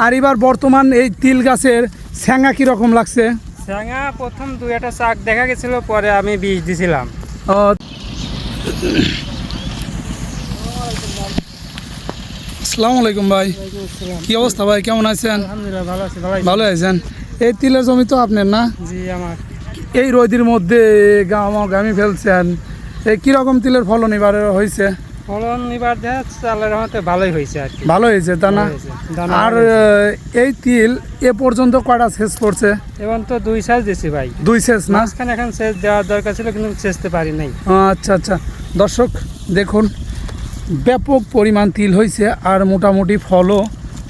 আর এবার বর্তমান এই তিল গাছের স্যাঙ্গা কীরকম লাগছে? স্যাঙ্গা প্রথম 2-1টা চাক দেখা গেছিল, পরে আমি বীজ দিছিলাম। আসসালামু আলাইকুম ভাই, কি অবস্থা ভাই, কেমন আছেন? আলহামদুলিল্লাহ ভালো আছি। ভালো আছেন? এই তিলের জমি তো আপনার না? জি আমার। এই রোদের মধ্যে গামি ফেলছেন, এই কীরকম তিলের ফলন এবার হয়েছে? ফলন এবার দেখা চালের মতে ভালোই হয়েছে আর কি। ভালো হয়েছে তা না? আর এই তিল এ পর্যন্ত কয়টা সেচ করছে? এবং তো 2 সেচ দিছি ভাই। 2 সেচ না? মাঝখানে এখন সেচ দেওয়ার দরকার ছিল, কিন্তু সেচতে পারি নাই। আচ্ছা আচ্ছা, দর্শক দেখুন ব্যাপক পরিমাণ তিল হয়েছে আর মোটামুটি ফলও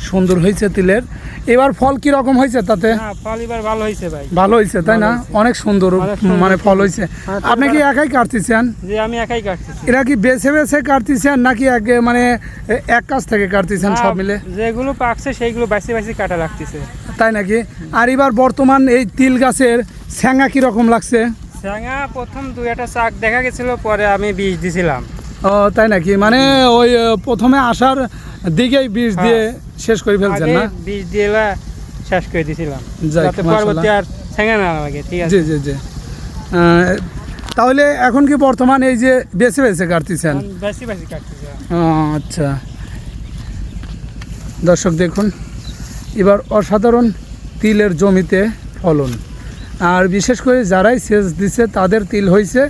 সুন্দর হয়েছে তিলের। এবার ফল কি রকম হয়েছে তাতে? ফল এবার ভালো হয়েছে ভাই। ভালো হয়েছে তাই না? অনেক সুন্দর মানে ফল হয়েছে। আপনি কি একাই কাটতেছেন? জি আমি একাই কাটতেছি। এরা কি বেছে বেছে কাটতেছেন নাকি মানে এক কাছ থেকে কাটতেছেন সব মিলে? যেগুলো পাকছে সেইগুলো বাছি বাছি কাটা লাগতেছে। তাই নাকি? আর এবার বর্তমান এই তিল গাছের স্যাঙ্গা কীরকম লাগছে? স্যাঙ্গা প্রথম 2-1টা চাক দেখা গেছিল, পরে আমি বীজ দিছিলাম। ও তাই নাকি? মানে ওই প্রথমে আসার দিকেই বীজ দিয়ে শেষ করে ফেলছেন না? বীজ দিয়ে শেষ করে দিছিলাম, যাতে পরবর্তী আর স্যাঙ্গা না লাগে। ঠিক আছে। জি জি জি। তাহলে এখন কি বর্তমান এই যে বেছে বেছে কাটতেছেন? বেশি বেশি কাটতেছি। আচ্ছা দর্শক দেখুন এবার অসাধারণ তিলের জমিতে ফলন। আর বিশেষ করে যারাই সেচ দিছে তাদের তিল হয়েছে,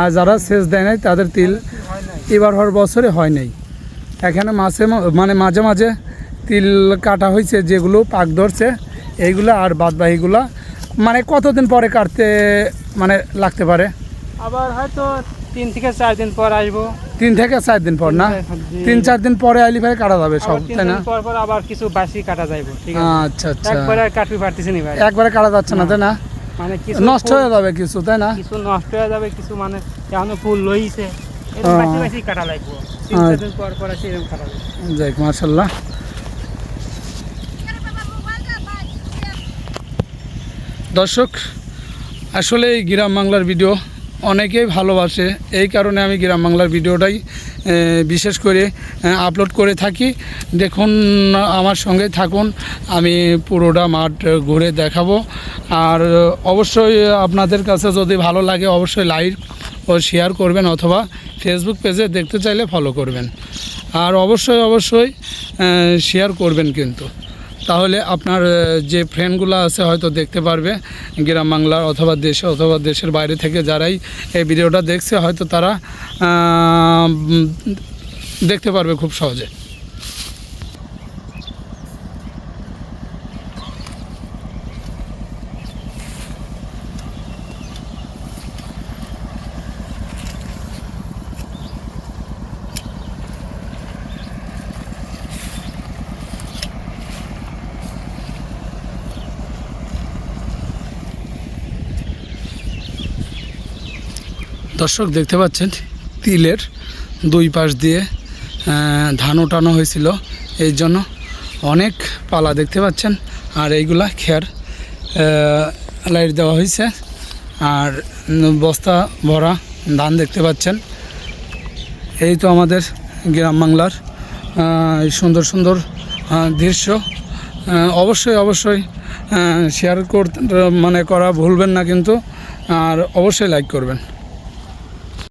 আর যারা সেচ দেয় নাই তাদের তিল এবার হওয়ার বছরে হয় নাই। এখানে মাঝে মাঝে তিল কাটা হয়েছে, যেগুলো পাক ধরছে এইগুলো, আর বাদবাকিগুলো মানে কতদিন পরে কাটতে মানে লাগতে পারে? আবার হয়তো 3 থেকে 4 দিন পর আসবো। 3 থেকে 4 দিন পর না? 3-4 দিন পরে আইলি ভাই কাটা যাবে সব, তাই না? পর আবার কিছু বাসি কাটা যাইবো। ঠিক আছে। আচ্ছা আচ্ছা, একবারে কাটতে পারতেছি না ভাই। একবারে কাটা যাচ্ছে না তাই না? মানে কিছু নষ্ট হয়ে যাবে কিছু, তাই না? কিছু নষ্ট হয়ে যাবে, কিছু মানে এখনো ফুল লইছে, এরকম বাসি বাসি কাটা লাগবে। 3-4 দিন পর আসে এরকম কাটা লাগবে। যাক মাশাআল্লাহ। দর্শক আসলে এই গ্রাম বাংলার ভিডিও অনেকেই ভালোবাসে, এই কারণে আমি গ্রাম বাংলার ভিডিওটাই বিশেষ করে আপলোড করে থাকি। দেখুন আমার সঙ্গে থাকুন, আমি পুরোটা মাঠ ঘুরে দেখাবো। আর অবশ্যই আপনাদের কাছে যদি ভালো লাগে অবশ্যই লাইক ও শেয়ার করবেন, অথবা ফেসবুক পেজে দেখতে চাইলে ফলো করবেন। আর অবশ্যই শেয়ার করবেন কিন্তু, তাহলে আপনার যে ফ্রেন্ডগুলো আছে হয়তো দেখতে পারবে গ্রাম বাংলার অথবা দেশে অথবা দেশের বাইরে থেকে যারাই এই ভিডিওটা দেখছে হয়তো তারা দেখতে পারবে খুব সহজে। দর্শক দেখতে পাচ্ছেন তিলের 2 পাশ দিয়ে ধান ওঠানো হয়েছিল, এই জন্য অনেক পালা দেখতে পাচ্ছেন। আর এইগুলা খের লাইট দেওয়া হয়েছে, আর বস্তা ভরা ধান দেখতে পাচ্ছেন। এই তো আমাদের গ্রাম বাংলার সুন্দর সুন্দর দৃশ্য। অবশ্যই শেয়ার করতে করা ভুলবেন না কিন্তু, আর অবশ্যই লাইক করবেন।